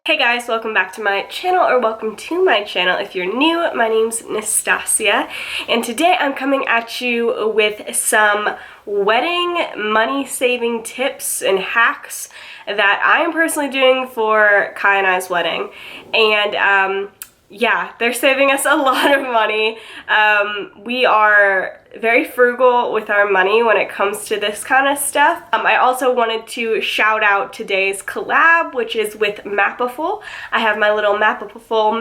Hey guys, welcome back to my channel, or welcome to my channel if you're new. My name's Nastasia, and today I'm coming at you with some wedding money-saving tips and hacks that I am personally doing for Kai and I's wedding. And yeah, they're saving us a lot of money. We are very frugal with our money when it comes to this kind of stuff. I also wanted to shout out today's collab, which is with Mapiful. I have my little Mapiful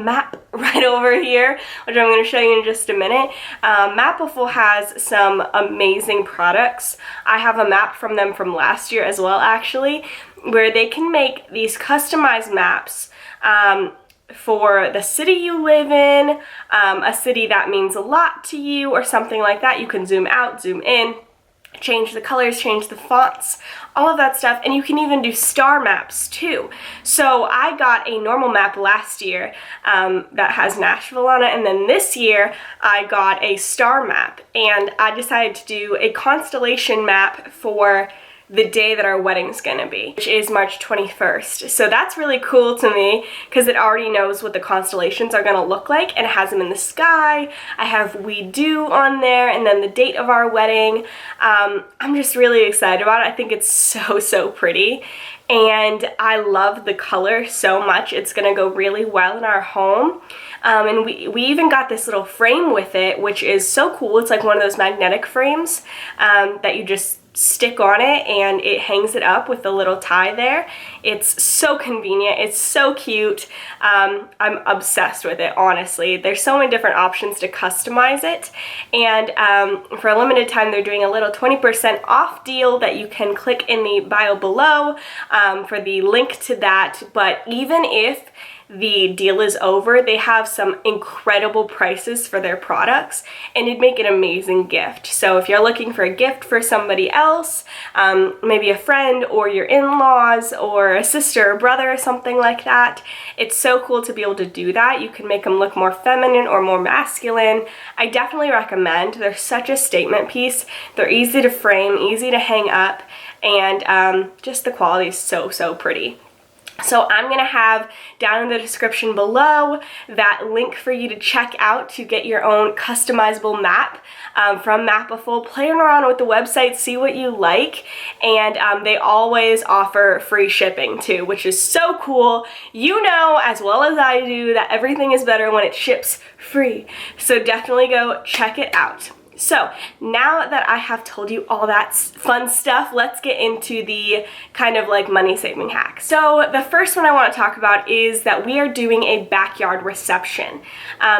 map right over here, which I'm going to show you in just a minute. Mapiful has some amazing products. I have a map from them from last year as well, actually, where they can make these customized maps for the city you live in, a city that means a lot to you or something like that. You can zoom out, zoom in, change the colors, change the fonts, all of that stuff, and you can even do star maps too. So I got a normal map last year that has Nashville on it, and then this year I got a star map, and I decided to do a constellation map for the day that our wedding's gonna be, which is March 21st. So that's really cool to me because it already knows what the constellations are gonna look like and it has them in the sky. I have we do on there and then the date of our wedding. I'm just really excited about it. I think it's so pretty. And I love the color so much. It's gonna go really well in our home. And we even got this little frame with it, which is so cool. It's like one of those magnetic frames that you just stick on it and it hangs it up with the little tie there. It's so convenient. It's so cute. I'm obsessed with it, honestly. There's so many different options to customize it, and for a limited time they're doing a little 20% off deal that you can click in the bio below for the link to that. But even if the deal is over, they have some incredible prices for their products, and it'd make an amazing gift. So if you're looking for a gift for somebody else, maybe a friend or your in-laws or a sister or brother or something like that, it's so cool to be able to do that. You can make them look more feminine or more masculine. I definitely recommend. They're such a statement piece. They're easy to frame, easy to hang up, and just the quality is so pretty. So I'm going to have down in the description below that link for you to check out to get your own customizable map from Mapiful. Play around with the website, see what you like, and they always offer free shipping too, which is so cool. You know as well as I do that everything is better when it ships free. So definitely go check it out. So now that I have told you all that fun stuff, let's get into the kind of like money-saving hacks. So the first one I want to talk about is that we are doing a backyard reception.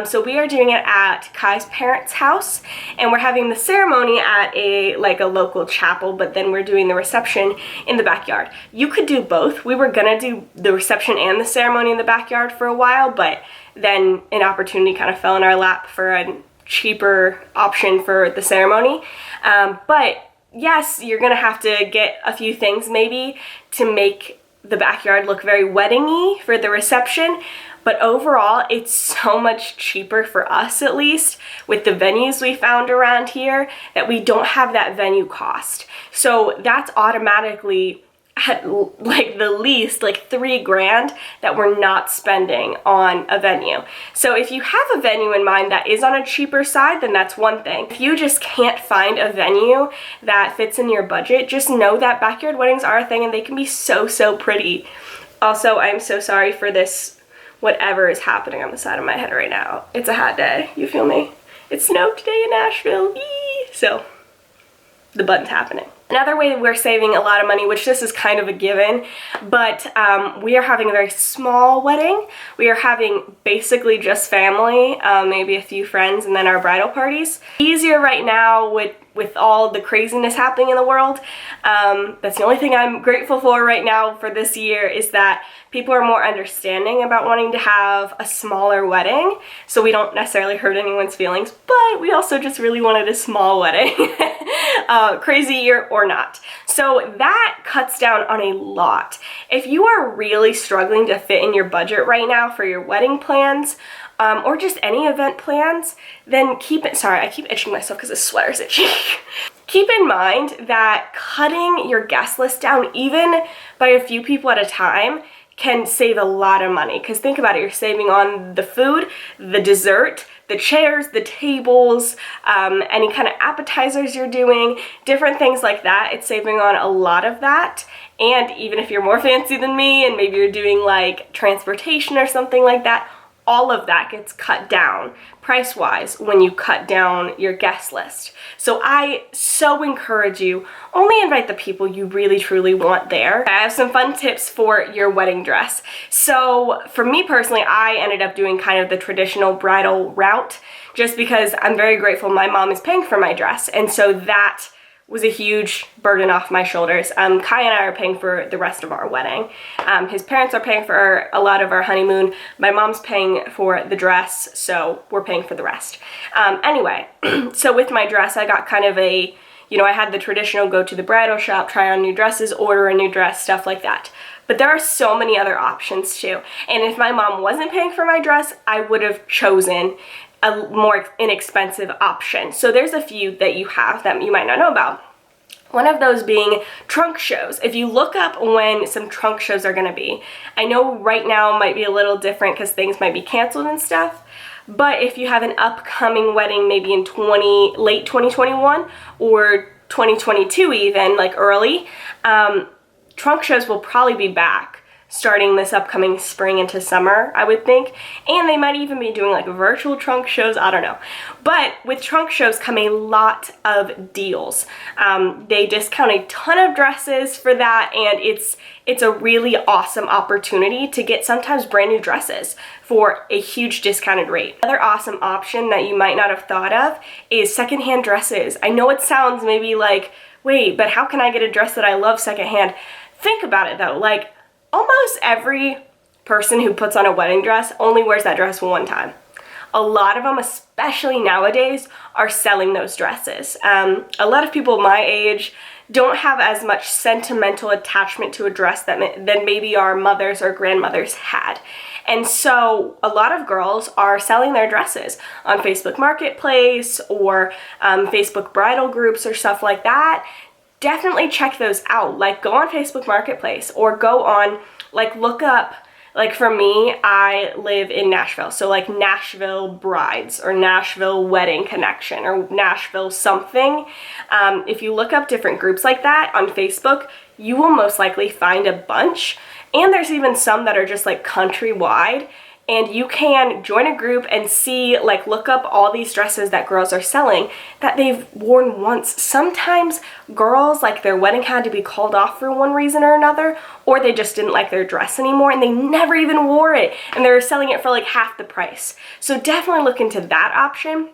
So we are doing it at Kai's parents' house, and we're having the ceremony at a local chapel, but then we're doing the reception in the backyard. You could do both. We were gonna do the reception and the ceremony in the backyard for a while, but then an opportunity kind of fell in our lap for a cheaper option for the ceremony. But yes, you're gonna have to get a few things maybe to make the backyard look very wedding-y for the reception, but overall it's so much cheaper for us, at least with the venues we found around here, that we don't have that venue cost. So that's automatically at like the least like $3,000 that we're not spending on a venue. So if you have a venue in mind that is on a cheaper side, then that's one thing. If you just can't find a venue that fits in your budget, just know that backyard weddings are a thing and they can be so pretty. Also, I'm so sorry for this whatever is happening on the side of my head right now. It's a hot day, you feel me? It snowed today in Nashville, so the button's happening. Another way we're saving a lot of money, which this is kind of a given, but we are having a very small wedding. We are having basically just family, maybe a few friends, and then our bridal parties. Easier right now with all the craziness happening in the world. That's the only thing I'm grateful for right now for this year, is that people are more understanding about wanting to have a smaller wedding, so we don't necessarily hurt anyone's feelings, but we also just really wanted a small wedding, crazy year or not. So that cuts down on a lot. If you are really struggling to fit in your budget right now for your wedding plans, or just any event plans, then sorry, I keep itching myself because the sweater's itchy. Keep in mind that cutting your guest list down, even by a few people at a time, can save a lot of money. Because think about it, you're saving on the food, the dessert, the chairs, the tables, any kind of appetizers you're doing, different things like that. It's saving on a lot of that. And even if you're more fancy than me and maybe you're doing like transportation or something like that, all of that gets cut down price-wise when you cut down your guest list. So I so encourage you, only invite the people you really truly want there. I have some fun tips for your wedding dress. So for me personally, I ended up doing kind of the traditional bridal route just because I'm very grateful my mom is paying for my dress, and so that was a huge burden off my shoulders. Kai and I are paying for the rest of our wedding. His parents are paying for a lot of our honeymoon. My mom's paying for the dress, so we're paying for the rest. Anyway, so with my dress, I got kind of I had the traditional go to the bridal shop, try on new dresses, order a new dress, stuff like that. But there are so many other options too. And if my mom wasn't paying for my dress, I would have chosen a more inexpensive option. So there's a few that you have that you might not know about. One of those being trunk shows. If you look up when some trunk shows are gonna be, I know right now might be a little different because things might be canceled and stuff, but if you have an upcoming wedding maybe in late 2021 or 2022 even, like early, trunk shows will probably be back starting this upcoming spring into summer, I would think. And they might even be doing like virtual trunk shows, I don't know. But with trunk shows come a lot of deals. They discount a ton of dresses for that, and it's a really awesome opportunity to get sometimes brand new dresses for a huge discounted rate. Another awesome option that you might not have thought of is secondhand dresses. I know it sounds maybe like, wait, but how can I get a dress that I love secondhand? Think about it though, like, almost every person who puts on a wedding dress only wears that dress one time. A lot of them, especially nowadays, are selling those dresses. A lot of people my age don't have as much sentimental attachment to a dress than maybe our mothers or grandmothers had. And so a lot of girls are selling their dresses on Facebook Marketplace or Facebook bridal groups or stuff like that. Definitely check those out. Like, go on Facebook Marketplace or go on, like, look up, like, for me, I live in Nashville, so like Nashville Brides or Nashville Wedding Connection or Nashville something. If you look up different groups like that on Facebook, you will most likely find a bunch. And there's even some that are just like countrywide. And you can join a group and see, like, look up all these dresses that girls are selling that they've worn once. Sometimes girls, like, their wedding had to be called off for one reason or another, or they just didn't like their dress anymore and they never even wore it, and they're selling it for like half the price. So definitely look into that option.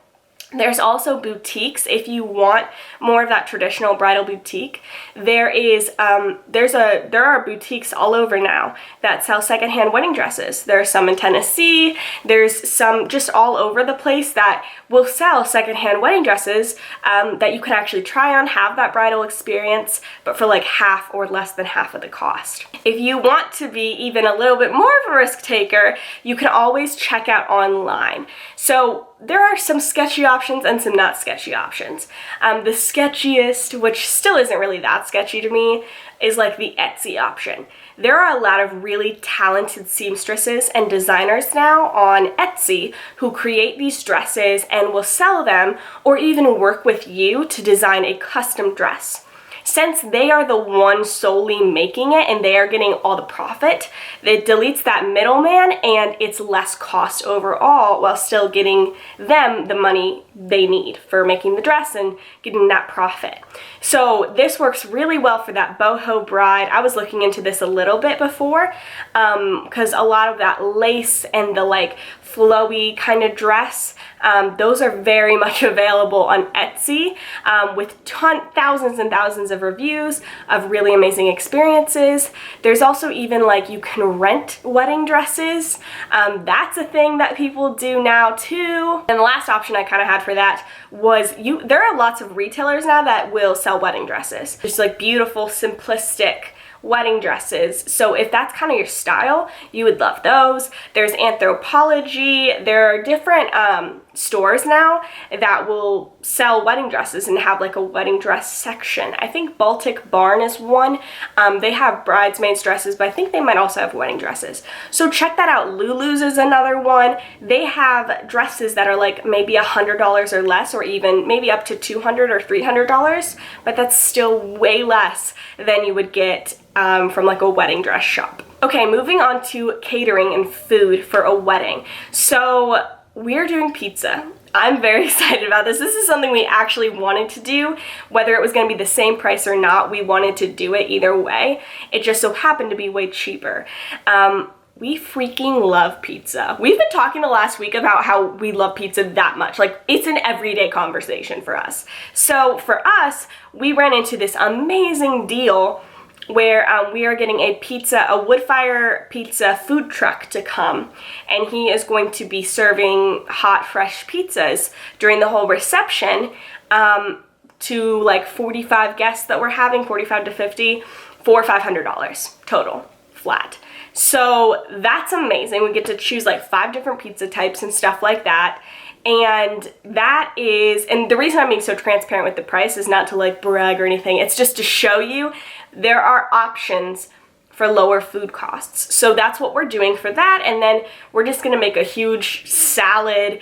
There's also boutiques if you want more of that traditional bridal boutique. There are boutiques all over now that sell secondhand wedding dresses. There are some in Tennessee. There's some just all over the place that will sell secondhand wedding dresses that you can actually try on, have that bridal experience, but for like half or less than half of the cost. If you want to be even a little bit more of a risk taker, you can always check out online. So there are some sketchy options and some not sketchy options. The sketchiest, which still isn't really that sketchy to me, is like the Etsy option. There are a lot of really talented seamstresses and designers now on Etsy who create these dresses and will sell them or even work with you to design a custom dress. Since they are the ones solely making it and they are getting all the profit, it deletes that middleman and it's less cost overall while still getting them the money they need for making the dress and getting that profit. So this works really well for that boho bride. I was looking into this a little bit before because a lot of that lace and the like flowy kind of dress, those are very much available on Etsy with thousands and thousands of reviews of really amazing experiences. There's also even like you can rent wedding dresses. That's a thing that people do now too. And the last option I kind of had for that was there are lots of retailers now that will sell wedding dresses. Just like beautiful, simplistic wedding dresses. So if that's kind of your style, you would love those. There's Anthropologie. Synergy. There are different stores now that will sell wedding dresses and have like a wedding dress section. I think Baltic Barn is one. They have bridesmaids dresses, but I think they might also have wedding dresses. So check that out. Lulu's is another one. They have dresses that are like maybe $100 or less, or even maybe up to $200 or $300, but that's still way less than you would get from like a wedding dress shop. Okay, moving on to catering and food for a wedding. So we're doing pizza. I'm very excited about this. This is something we actually wanted to do. Whether it was going to be the same price or not, we wanted to do it either way. It just so happened to be way cheaper. We freaking love pizza. We've been talking the last week about how we love pizza that much. Like, it's an everyday conversation for us. So for us, we ran into this amazing deal where we are getting a wood fire pizza food truck to come, and he is going to be serving hot, fresh pizzas during the whole reception to like 45 guests that we're having, 45 to 50, for $500 total, flat. So that's amazing. We get to choose like 5 different pizza types and stuff like that. And the reason I'm being so transparent with the price is not to like brag or anything. It's just to show you there are options for lower food costs. So that's what we're doing for that. And then we're just gonna make a huge salad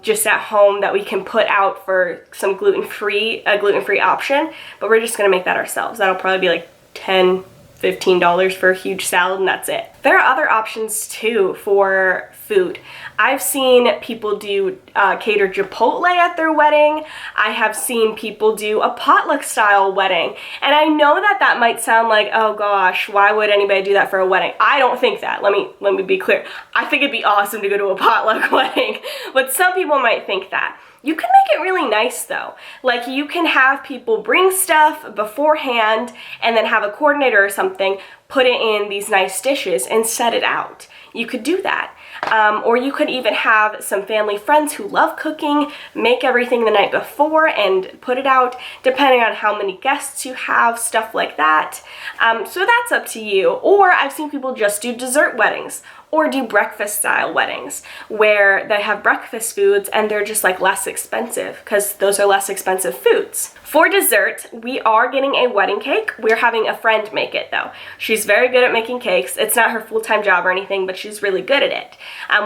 just at home that we can put out for some gluten-free option. But we're just gonna make that ourselves. That'll probably be like $10-15 for a huge salad, and that's it. There are other options too for food. I've seen people do cater Chipotle at their wedding. I have seen people do a potluck style wedding. And I know that that might sound like, oh gosh, why would anybody do that for a wedding? I don't think that. Let me be clear. I think it'd be awesome to go to a potluck wedding, but some people might think that. You can make it really nice though. Like, you can have people bring stuff beforehand and then have a coordinator or something put it in these nice dishes and set it out. You could do that. Or you could even have some family friends who love cooking make everything the night before and put it out, depending on how many guests you have, stuff like that. So that's up to you. Or I've seen people just do dessert weddings, or do breakfast style weddings where they have breakfast foods and they're just like less expensive because those are less expensive foods. For dessert, we are getting a wedding cake. We're having a friend make it though. She's very good at making cakes. It's not her full-time job or anything, but she's really good at it.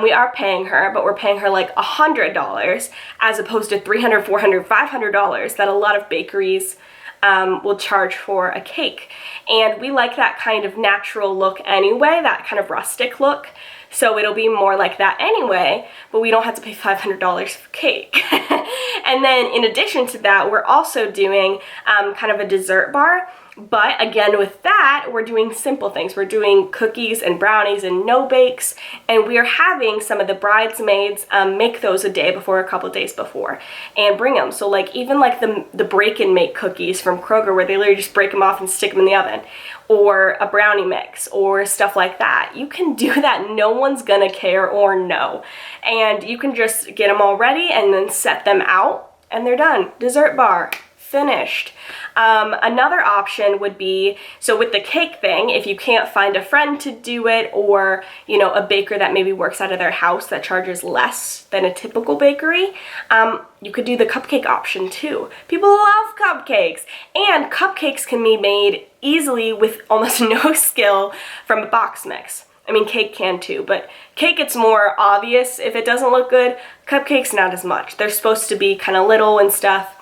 We are paying her, but we're paying her like $100 as opposed to $300, $400, $500 that a lot of bakeries will charge for a cake. And we like that kind of natural look anyway, that kind of rustic look. So it'll be more like that anyway, but we don't have to pay $500 for cake. And then in addition to that, we're also doing kind of a dessert bar. But again, with that, we're doing simple things. We're doing cookies and brownies and no bakes, and we are having some of the bridesmaids make those a day before, a couple days before, and bring them. So like even like the break and make cookies from Kroger, where they literally just break them off and stick them in the oven, or a brownie mix or stuff like that. You can do that. No one's gonna care or know. And you can just get them all ready and then set them out and they're done. Dessert bar, finished. Another option would be, so with the cake thing, if you can't find a friend to do it, or a baker that maybe works out of their house that charges less than a typical bakery, you could do the cupcake option too. People love cupcakes, and cupcakes can be made easily with almost no skill from a box mix. I mean, cake can too, but cake, it's more obvious if it doesn't look good. Cupcakes, not as much. They're supposed to be kind of little and stuff.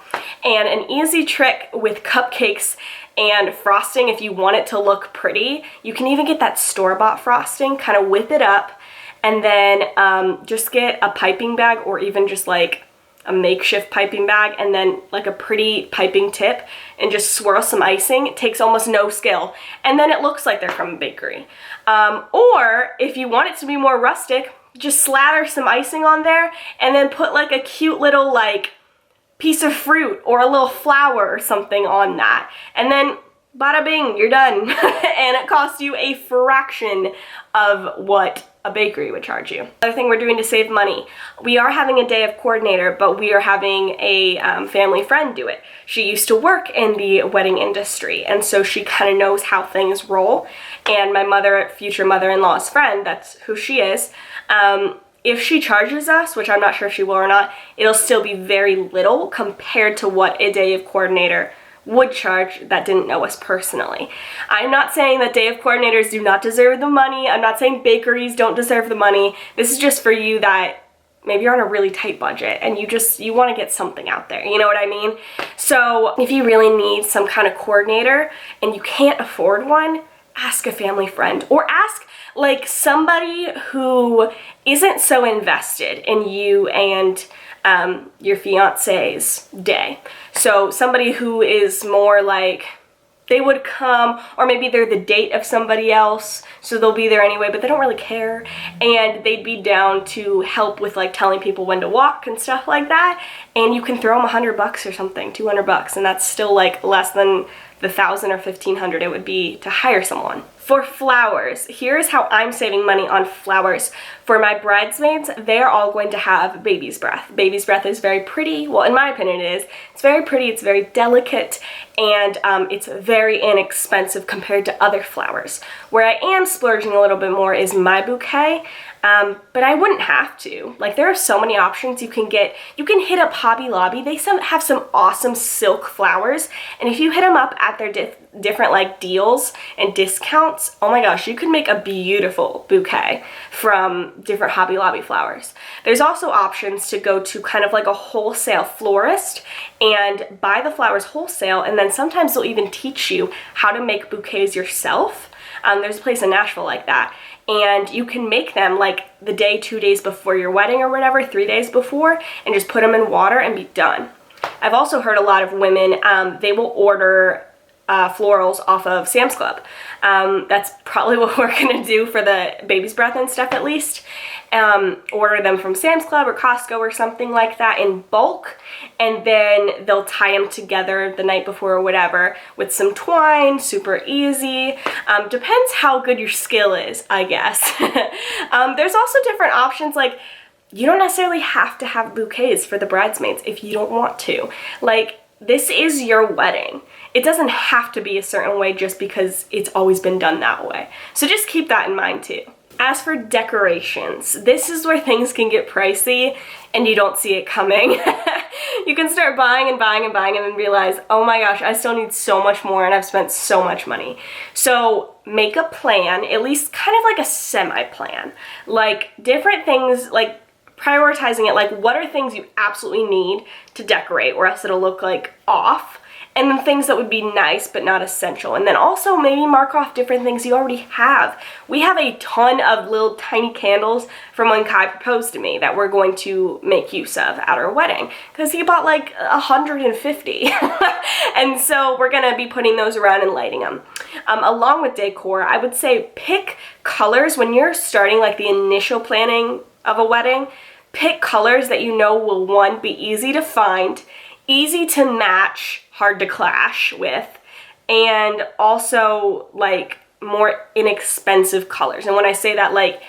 And an easy trick with cupcakes and frosting, if you want it to look pretty, you can even get that store-bought frosting, kind of whip it up, and then just get a piping bag, or even just like a makeshift piping bag, and then like a pretty piping tip, and just swirl some icing. It takes almost no skill, and then it looks like they're from a bakery. Or if you want it to be more rustic, just slather some icing on there, and then put like a cute little like piece of fruit or a little flower or something on that, and then bada bing, you're done. And it costs you a fraction of what a bakery would charge you. Another thing we're doing to save money, we are having a day of coordinator, but we are having a family friend do it. She used to work in the wedding industry, and so she kind of knows how things roll. And my future mother-in-law's friend, that's who she is if she charges us, which I'm not sure if she will or not, it'll still be very little compared to what a day of coordinator would charge that didn't know us personally. I'm not saying that day of coordinators do not deserve the money. I'm not saying bakeries don't deserve the money. This is just for you that maybe you're on a really tight budget and you want to get something out there, you know what I mean? So if you really need some kind of coordinator and you can't afford one, ask a family friend, or ask like somebody who isn't so invested in you and your fiance's day. So somebody who is more like, they would come, or maybe they're the date of somebody else, so they'll be there anyway, but they don't really care, and they'd be down to help with like telling people when to walk and stuff like that, and you can throw them $100 or something, $200, and that's still like less than the $1,000 or $1,500 it would be to hire someone. For flowers, here's how I'm saving money on flowers. For my bridesmaids, they're all going to have baby's breath. Baby's breath is very pretty. Well, in my opinion, it is. It's very pretty, it's very delicate, and it's very inexpensive compared to other flowers. Where I am splurging a little bit more is my bouquet, but I wouldn't have to. Like, there are so many options you can get. You can hit up Hobby Lobby. They have some awesome silk flowers, and if you hit them up at their different like deals and discounts, oh my gosh, you could make a beautiful bouquet from different Hobby Lobby flowers. There's also options to go to kind of like a wholesale florist and buy the flowers wholesale, and then sometimes they'll even teach you how to make bouquets yourself. There's a place in Nashville like that, and you can make them like the day, 2 days before your wedding or whatever, 3 days before, and just put them in water and be done. I've also heard a lot of women, they will order florals off of Sam's Club. That's probably what we're gonna do for the baby's breath and stuff, at least. Order them from Sam's Club or Costco or something like that in bulk, and then they'll tie them together the night before or whatever with some twine. Super easy. Depends how good your skill is, I guess. There's also different options, like you don't necessarily have to have bouquets for the bridesmaids if you don't want to. Like, this is your wedding. It doesn't have to be a certain way just because it's always been done that way. So just keep that in mind too. As for decorations, this is where things can get pricey and you don't see it coming. You can start buying and buying and buying and then realize, oh my gosh, I still need so much more and I've spent so much money. So make a plan, at least kind of like a semi-plan. Like different things, like prioritizing it, like what are things you absolutely need to decorate or else it'll look like off, and then things that would be nice but not essential. And then also maybe mark off different things you already have. We have a ton of little tiny candles from when Kai proposed to me that we're going to make use of at our wedding because he bought like 150. And so we're gonna be putting those around and lighting them. Along with decor, I would say pick colors when you're starting like the initial planning of a wedding. Pick colors that you know will, one, be easy to find, easy to match, hard to clash with, and also like more inexpensive colors. And when I say that, like,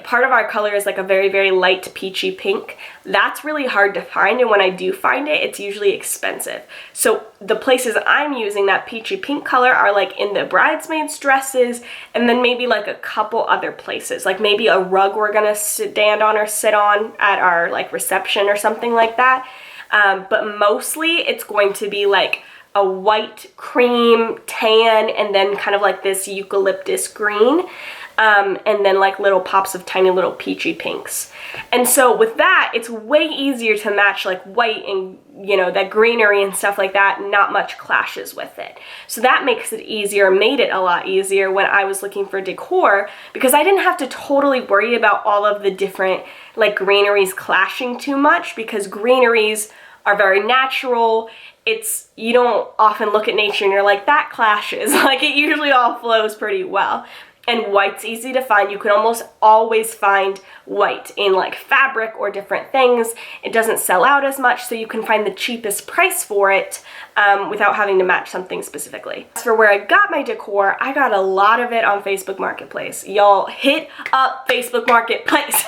part of our color is like a very, very light peachy pink. That's really hard to find, and when I do find it, it's usually expensive. So the places I'm using that peachy pink color are like in the bridesmaids' dresses, and then maybe like a couple other places, like maybe a rug we're gonna stand on or sit on at our like reception or something like that. But mostly it's going to be like a white, cream, tan, and then kind of like this eucalyptus green. And then like little pops of tiny little peachy pinks. And so with that, it's way easier to match like white and, you know, that greenery and stuff like that. Not much clashes with it. So that makes it easier, made it a lot easier when I was looking for decor, because I didn't have to totally worry about all of the different like greeneries clashing too much, because greeneries are very natural. You don't often look at nature and you're like, that clashes. Like, it usually all flows pretty well. And white's easy to find. You can almost always find white in like fabric or different things. It doesn't sell out as much, so you can find the cheapest price for it without having to match something specifically. As for where I got my decor, I got a lot of it on Facebook Marketplace. Y'all hit up Facebook Marketplace.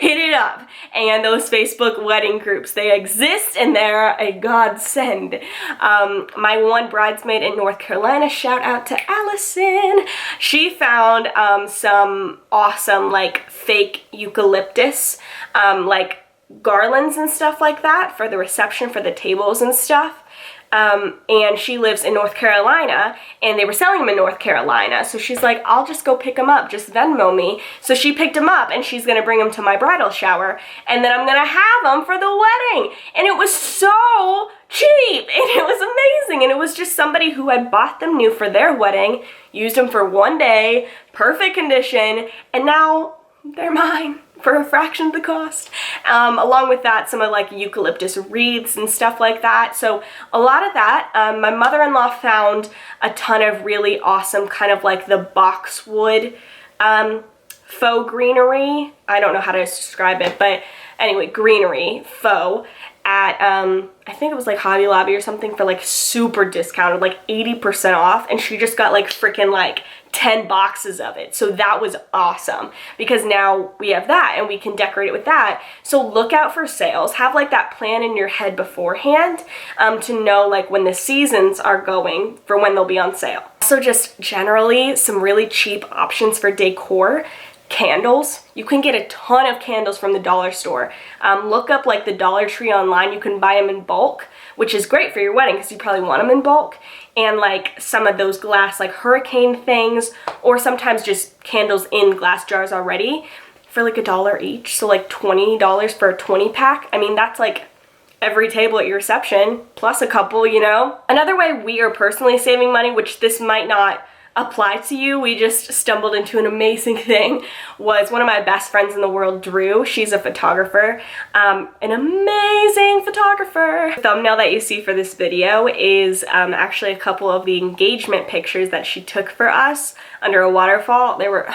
Hit it up. And those Facebook wedding groups, they exist and they're a godsend. My one bridesmaid in North Carolina, shout out to Allison, she found some awesome like fake eucalyptus like garlands and stuff like that for the reception, for the tables and stuff. And she lives in North Carolina, and they were selling them in North Carolina. So she's like, I'll just go pick them up, just Venmo me. So she picked them up, and she's gonna bring them to my bridal shower, and then I'm gonna have them for the wedding. And it was so cheap, and it was amazing. And it was just somebody who had bought them new for their wedding, used them for one day, perfect condition, and now they're mine for a fraction of the cost. Along with that, some of like eucalyptus wreaths and stuff like that. So a lot of that. My mother-in-law found a ton of really awesome kind of like the boxwood faux greenery. I don't know how to describe it, but anyway, greenery, faux, at I think it was like Hobby Lobby or something for like super discounted, like 80% off, and she just got like freaking like 10 boxes of it. So that was awesome because now we have that and we can decorate it with that. So look out for sales. Have like that plan in your head beforehand to know like when the seasons are going for when they'll be on sale. So just generally some really cheap options for decor. Candles. You can get a ton of candles from the dollar store. Look up like the Dollar Tree online. You can buy them in bulk, which is great for your wedding because you probably want them in bulk. And like some of those glass like hurricane things, or sometimes just candles in glass jars already for like $1 each. So like $20 for a 20 pack. I mean, that's like every table at your reception plus a couple, you know. Another way we are personally saving money, which this might not apply to you, we just stumbled into an amazing thing, was one of my best friends in the world, Drew. She's a photographer, an amazing photographer. The thumbnail that you see for this video is actually a couple of the engagement pictures that she took for us under a waterfall. They were,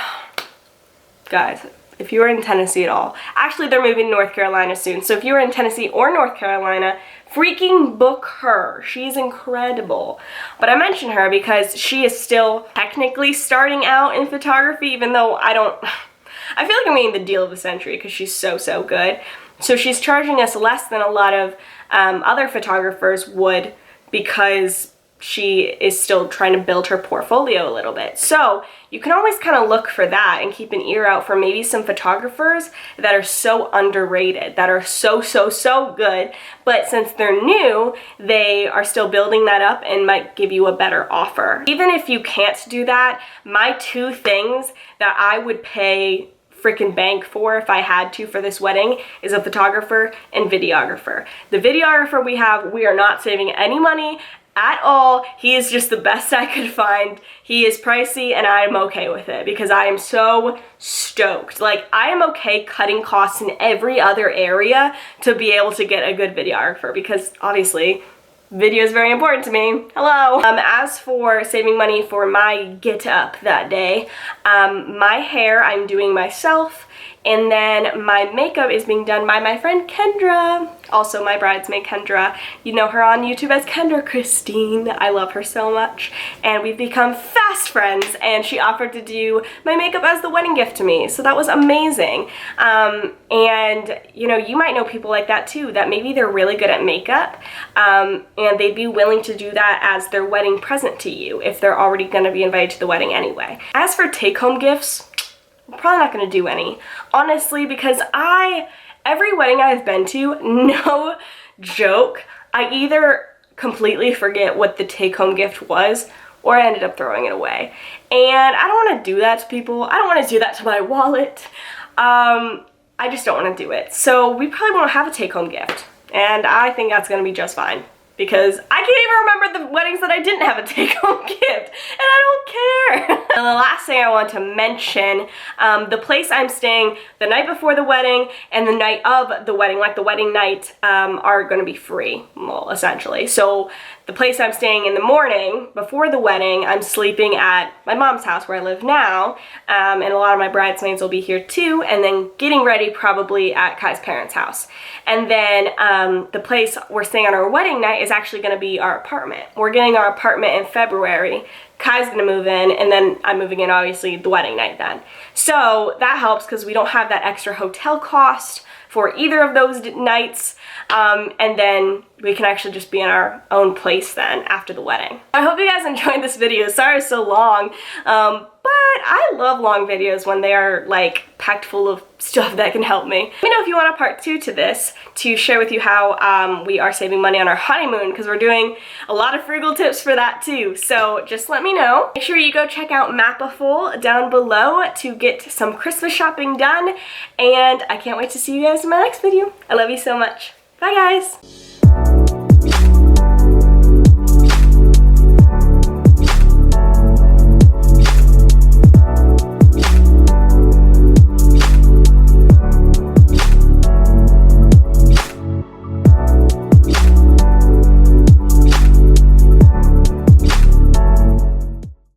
guys, if you were in Tennessee at all, actually they're moving to North Carolina soon, so if you were in Tennessee or North Carolina, freaking book her. She's incredible. But I mention her because she is still technically starting out in photography, even though I feel like I'm getting the deal of the century because she's so good. So she's charging us less than a lot of other photographers would because she is still trying to build her portfolio a little bit. So you can always kind of look for that and keep an ear out for maybe some photographers that are so underrated, that are so good, but since they're new, they are still building that up and might give you a better offer. Even if you can't do that, my two things that I would pay freaking bank for if I had to for this wedding is a photographer and videographer. The videographer we are not saving any money at all. He is just the best I could find. He is pricey and I am okay with it because I am so stoked. Like, I am okay cutting costs in every other area to be able to get a good videographer because obviously video is very important to me. Hello. As for saving money for my get up that day, my hair I'm doing myself, and then my makeup is being done by my friend Kendra, also my bridesmaid Kendra. You know her on YouTube as Kendra Christine. I love her so much, and we've become fast friends, and she offered to do my makeup as the wedding gift to me, so that was amazing. And you know, you might know people like that too, that maybe they're really good at makeup, and they'd be willing to do that as their wedding present to you if they're already gonna be invited to the wedding anyway. As for take-home gifts, I'm probably not gonna do any, honestly, because every wedding I've been to, no joke, I either completely forget what the take-home gift was or I ended up throwing it away. And I don't wanna do that to people. I don't wanna do that to my wallet. I just don't wanna do it. So we probably won't have a take-home gift. And I think that's gonna be just fine, because I can't even remember the weddings that I didn't have a take-home gift, and I don't care. And the last thing I want to mention, the place I'm staying the night before the wedding and the night of the wedding, like the wedding night, are going to be free, well, essentially. So the place I'm staying in the morning before the wedding, I'm sleeping at my mom's house where I live now, and a lot of my bridesmaids will be here too, and then getting ready probably at Kai's parents' house. And then the place we're staying on our wedding night is actually going to be our apartment. We're getting our apartment in February. Kai's gonna move in, and then I'm moving in obviously the wedding night then. So that helps because we don't have that extra hotel cost for either of those nights, and then we can actually just be in our own place then after the wedding. I hope you guys enjoyed this video. Sorry it's so long, but I love long videos when they are like packed full of stuff that can help me. Let me know if you want a part 2 to this to share with you how we are saving money on our honeymoon, because we're doing a lot of frugal tips for that too. So just let me know. Make sure you go check out Mapiful down below to get some Christmas shopping done, and I can't wait to see you guys in my next video. I love you so much. Bye guys!